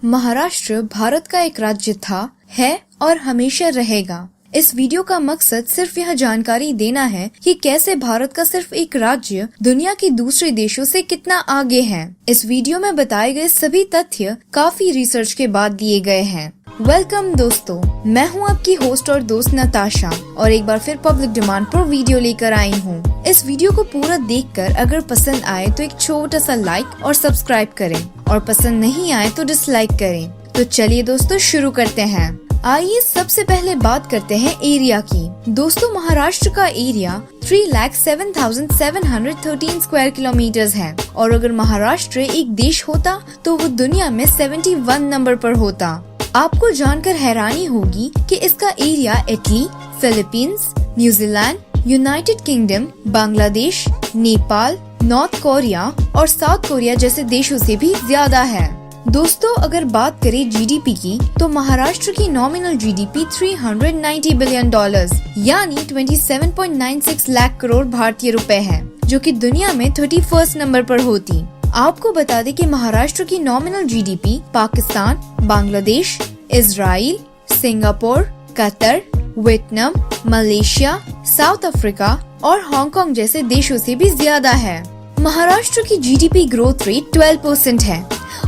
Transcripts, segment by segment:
महाराष्ट्र भारत का एक राज्य था, है और हमेशा रहेगा। इस वीडियो का मकसद सिर्फ यह जानकारी देना है कि कैसे भारत का सिर्फ एक राज्य दुनिया के दूसरे देशों से कितना आगे है। इस वीडियो में बताए गए सभी तथ्य काफी रिसर्च के बाद दिए गए हैं। वेलकम दोस्तों, मैं हूं आपकी होस्ट और दोस्त नताशा और एक बार फिर पब्लिक डिमांड पर वीडियो लेकर आई हूं। इस वीडियो को पूरा देखकर अगर पसंद आए तो एक छोटा सा लाइक और सब्सक्राइब करें और पसंद नहीं आए तो डिसलाइक करें। तो चलिए दोस्तों शुरू करते हैं। आइए सबसे पहले बात करते हैं एरिया की। दोस्तों, महाराष्ट्र का एरिया 3,07,713 स्क्वायर किलोमीटर्स है और अगर महाराष्ट्र एक देश होता तो वो दुनिया में 71 नंबर पर होता। आपको जानकर हैरानी होगी कि इसका area Italy, Philippines, New Zealand, United kingdom, Bangladesh, Nepal, north Korea और साउथ कोरिया जैसे देशों से भी ज्यादा है। दोस्तों, अगर बात करें जीडीपी की तो महाराष्ट्र की नॉमिनल जीडीपी $390 बिलियन यानी 27.96 लाख करोड़ भारतीय रुपए है, जो कि दुनिया में 31st नंबर पर होती। आपको बता दें कि महाराष्ट्र की nominal GDP Pakistan, Bangladesh, Israel, Singapore, Qatar, Vietnam, Malaysia, south Africa और हांगकांग जैसे देशों से भी ज्यादा है। महाराष्ट्र की जीडीपी ग्रोथ रेट 12% है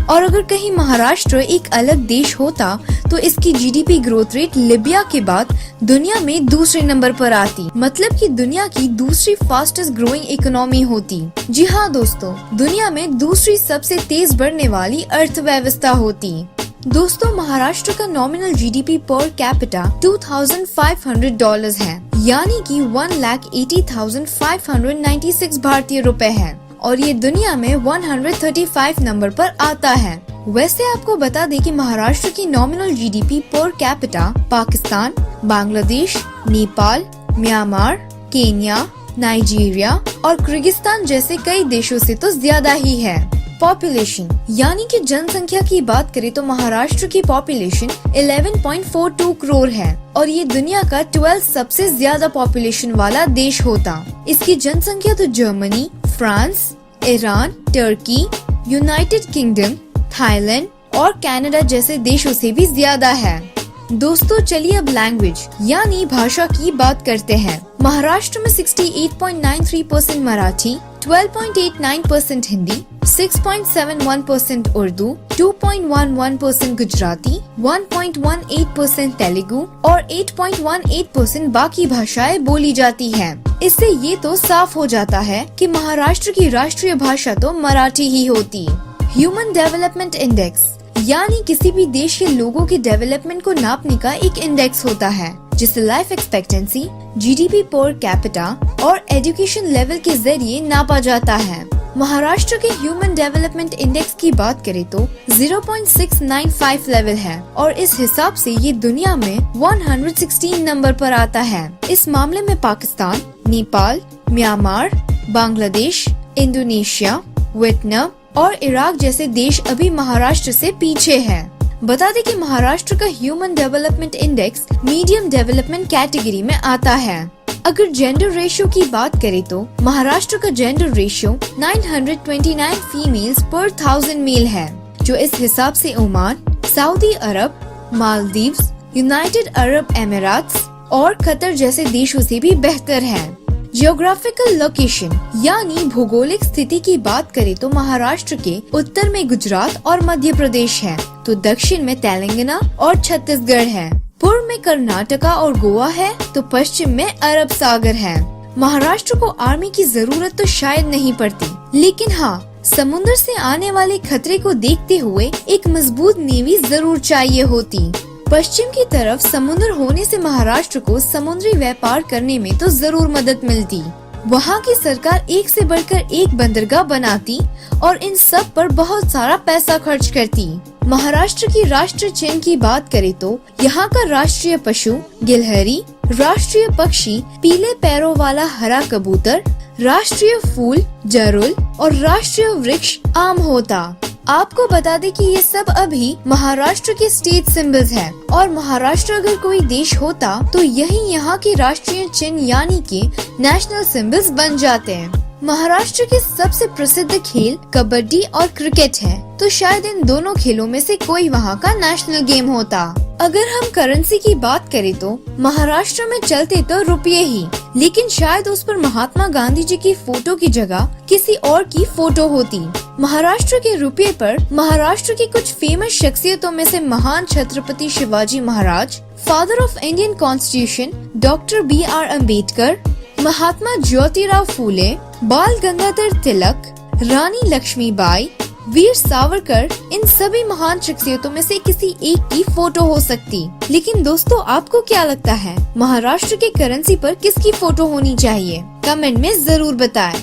और अगर कहीं महाराष्ट्र एक अलग देश होता तो इसकी जीडीपी ग्रोथ रेट लीबिया के बाद दुनिया में दूसरे नंबर पर आती, मतलब कि दुनिया की दूसरी फास्टेस्ट ग्रोइंग इकोनॉमी होती। जी हाँ दोस्तों, दुनिया में दूसरी सबसे तेज बढ़ने वाली अर्थव्यवस्था होती। दोस्तों, महाराष्ट्र का नॉमिनल जीडीपी पर कैपिटा $2,500 है, यानी कि 1,80,596 भारतीय रुपए है और ये दुनिया में 135 नंबर पर आता है। वैसे आपको बता दें कि महाराष्ट्र की nominal GDP per capita Pakistan, Bangladesh, Nepal, Myanmar, Kenya, Nigeria और किर्गिस्तान जैसे कई देशों से तो ज्यादा ही है। पॉपुलेशन यानी कि जनसंख्या की बात करें तो महाराष्ट्र की पॉपुलेशन 11.42 करोड़ है और ये दुनिया का 12 सबसे ज्यादा पॉपुलेशन वाला देश होता। इसकी जनसंख्या तो Germany, France, Iran, Turkey, United kingdom, Thailand और कनाडा जैसे देशों से भी ज्यादा है। दोस्तों, चलिए अब लैंग्वेज यानी भाषा की बात करते हैं। महाराष्ट्र में 68.93% मराठी, 12.89% हिंदी, 6.71% उर्दू, 2.11% गुजराती, 1.18% तेलुगु और 8.18% बाकी भाषाएं बोली जाती हैं। इससे ये तो साफ हो जाता है कि महाराष्ट्र की राष्ट्रीय भाषा तो मराठी ही होती। ह्यूमन डेवलपमेंट इंडेक्स यानी किसी भी देश के लोगों के डेवलपमेंट को नापने का एक इंडेक्स होता है, जिसे life expectancy, GDP per capita और एजुकेशन लेवल के जरिए नापा जाता है। महाराष्ट्र के ह्यूमन डेवलपमेंट इंडेक्स की बात करें तो 0.695 लेवल है और इस हिसाब से ये दुनिया में 116 नंबर पर आता है। इस मामले में Pakistan, Nepal, Myanmar, Bangladesh, Indonesia, Vietnam और इराक जैसे देश अभी महाराष्ट्र से पीछे हैं। बता दें कि महाराष्ट्र का human development index medium development category में आता है। अगर जेंडर रेशियो की बात करें तो महाराष्ट्र का जेंडर रेशियो 929 फीमेल्स पर 1000 मेल है, जो इस हिसाब से ओमान, सऊदी अरब, मालदीव्स, यूनाइटेड अरब एमिरेट्स और कतर जैसे देशों से भी बेहतर है। जियोग्राफिकल लोकेशन यानी भौगोलिक स्थिति की बात करें तो महाराष्ट्र के उत्तर में गुजरात और मध्य प्रदेश है, तो दक्षिण में तेलंगाना और छत्तीसगढ़ है, पूर्व में कर्नाटका और गोवा है, तो पश्चिम में अरब सागर है। महाराष्ट्र को आर्मी की जरूरत तो शायद नहीं पड़ती, लेकिन हाँ, समुद्र से आने वाले खतरे को देखते हुए एक मजबूत नेवी जरूर चाहिए होती। पश्चिम की तरफ समुद्र होने से महाराष्ट्र को समुद्री व्यापार करने में तो जरूर मदद मिलती। वहाँ की सरकार एक से बढ़कर एक बंदरगाह बनाती और इन सब पर बहुत सारा पैसा खर्च करती। महाराष्ट्र की राष्ट्रीय चिन्ह की बात करें तो यहाँ का राष्ट्रीय पशु गिलहरी, राष्ट्रीय पक्षी पीले पैरों वाला हरा कबूतर, राष्ट्रीय फूल जरुल और राष्ट्रीय वृक्ष आम होता। आपको बता दें कि ये सब अभी महाराष्ट्र के स्टेट सिंबल्स हैं और महाराष्ट्र अगर कोई देश होता तो यही यहाँ के राष्ट्रीय चिन्ह यानी कि नेशनल सिंबल्स बन जाते हैं। महाराष्ट्र के सबसे प्रसिद्ध खेल कबड्डी और क्रिकेट है, तो शायद इन दोनों खेलों में से कोई वहाँ का नेशनल गेम होता। अगर हम करेंसी की बात करें तो महाराष्ट्र में चलते तो रुपये ही, लेकिन शायद उस पर महात्मा गांधी जी की फोटो की जगह किसी और की फोटो होती। महाराष्ट्र के रुपये पर महाराष्ट्र की कुछ फेमस शख्सियतों में से महान Chhatrapati Shivaji Maharaj, father of Indian constitution doctor B.R. Ambedkar, Mahatma Jyotirao Phule, Bal Gangadhar तिलक, रानी लक्ष्मीबाई, वीर सावरकर, इन सभी महान शख्सियतों में से किसी एक की फोटो हो सकती। लेकिन दोस्तों, आपको क्या लगता है महाराष्ट्र के करेंसी पर किसकी फोटो होनी चाहिए? कमेंट में जरूर बताएं।